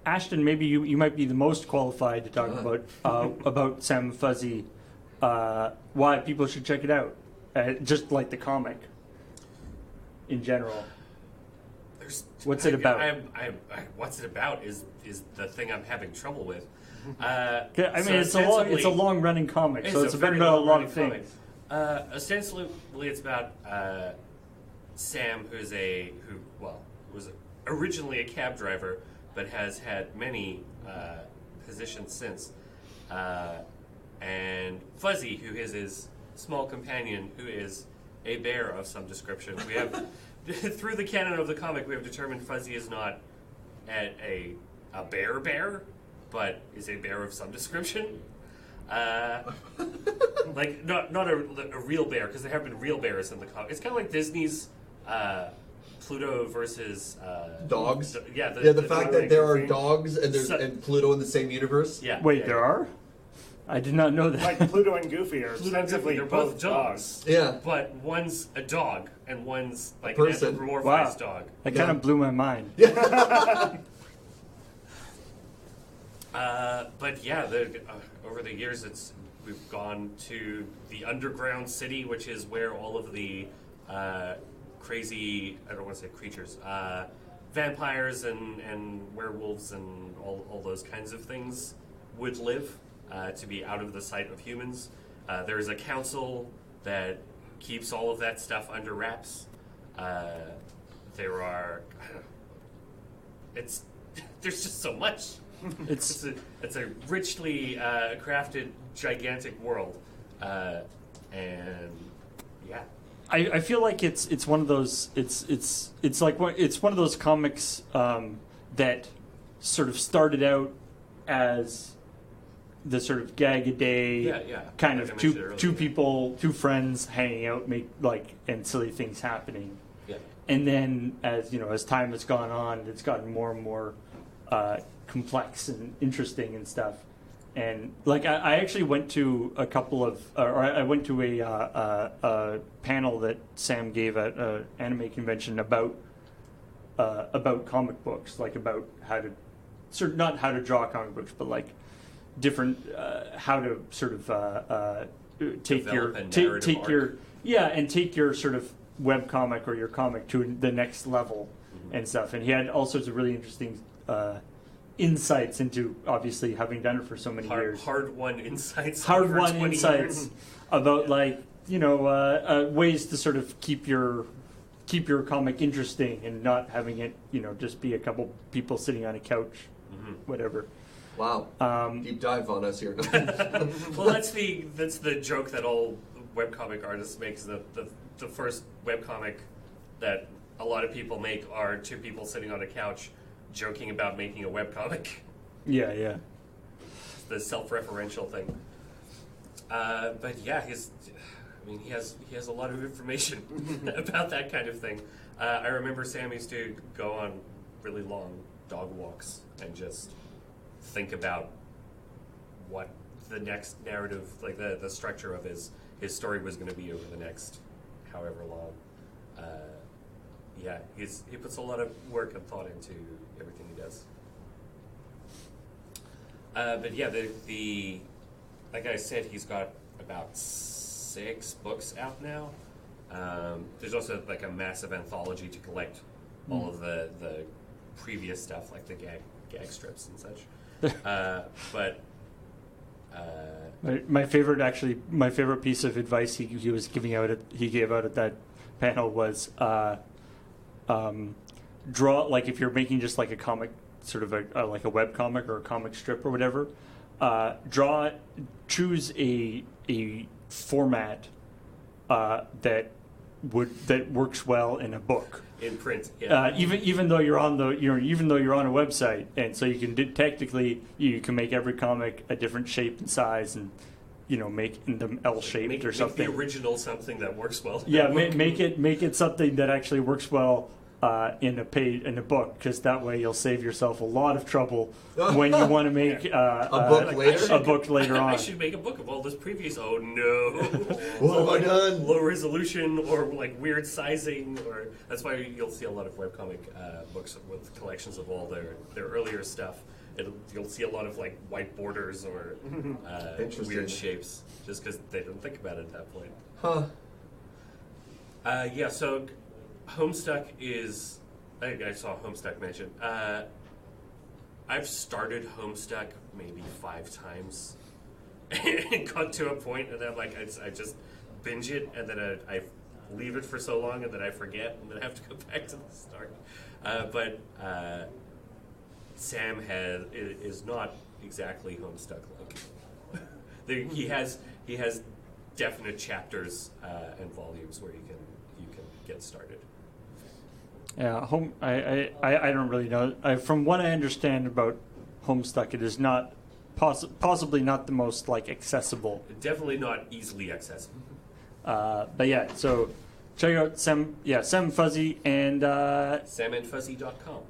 Ashton, maybe you might be the most qualified to talk about Sam Fuzzy. Why people should check it out, just like the comic in general. What's it about? What's it about is the thing I'm having trouble with. I mean, it's a long running comic, so it's about a lot of things. Ostensibly, it's about Sam, who was originally a cab driver, but has had many positions since, and Fuzzy, who is his small companion, who is a bear of some description. We have, through the canon of the comic, we have determined Fuzzy is not a bear, but is a bear of some description. Like not a real bear, because there have been real bears in the comic. It's kind of like Disney's Pluto versus dogs. The fact that there are dogs and Pluto in the same universe. Yeah. Wait, there are? I did not know that. Like Pluto and Goofy are ostensibly both dogs. Yeah. But one's a dog and one's like a person. An anthropomorphized dog. That kind of blew my mind. But yeah, over the years, we've gone to the underground city, which is where all of the crazy, I don't want to say creatures, vampires and werewolves and all those kinds of things would live, to be out of the sight of humans. There is a council that keeps all of that stuff under wraps. There are, there's just so much. It's a richly crafted, gigantic world, and yeah. I feel like it's one of those it's one of those comics that sort of started out as the sort of gag a day kind of two friends hanging out, and silly things happening. Yeah. And then as time has gone on, it's gotten more and more complex and interesting and stuff. And I actually went to a couple of, I went to a panel that Sam gave at an anime convention about comic books, about how to not how to draw comic books, but different how to sort of take your sort of web comic or your comic to the next level and stuff. And he had all sorts of really interesting insights into, obviously, having done it for so many years. Hard-won insights about ways to sort of keep your comic interesting and not having it just be a couple people sitting on a couch, whatever. Wow. Deep dive on us here. Well, that's the joke that all webcomic artists make, is the first webcomic that a lot of people make are two people sitting on a couch joking about making a webcomic. Yeah. The self-referential thing. But yeah, he has a lot of information about that kind of thing. I remember Sam used to go on really long dog walks and just think about what the next narrative, the structure of his story was going to be over the next however long. He puts a lot of work and thought into everything he does. But yeah, the like I said, he's got about 6 books out now. There's also a massive anthology to collect all of the previous stuff, like the gag strips and such. But my favorite piece of advice he gave out at that panel was draw, if you're making just a comic, sort of like a web comic or a comic strip or whatever, choose a format that works well in a book. In print, even though you're on a website, and so you can technically you can make every comic a different shape and size, and make them L-shaped or something. Make the original something that works well. Yeah, make it something that actually works well in a book, because that way you'll save yourself a lot of trouble when you want to make a book later on. I should make a book of all this previous. Oh no! What have I done? Low resolution or weird sizing, or that's why you'll see a lot of webcomic books with collections of all their earlier stuff. you'll see a lot of like white borders or weird shapes, just because they didn't think about it at that point. Huh. Yeah. So Homestuck is. I saw Homestuck mentioned. I've started Homestuck maybe 5 times, and got to a point, and then like I just binge it, and then I leave it for so long, and then I forget, and then I have to go back to the start. But Sam is not exactly Homestuck like. He has definite chapters and volumes where you can get started. Yeah, I don't really know. From what I understand about Homestuck, it is not possibly not the most like accessible. Definitely not easily accessible. But yeah, so check out Sam Fuzzy and samandfuzzy.com.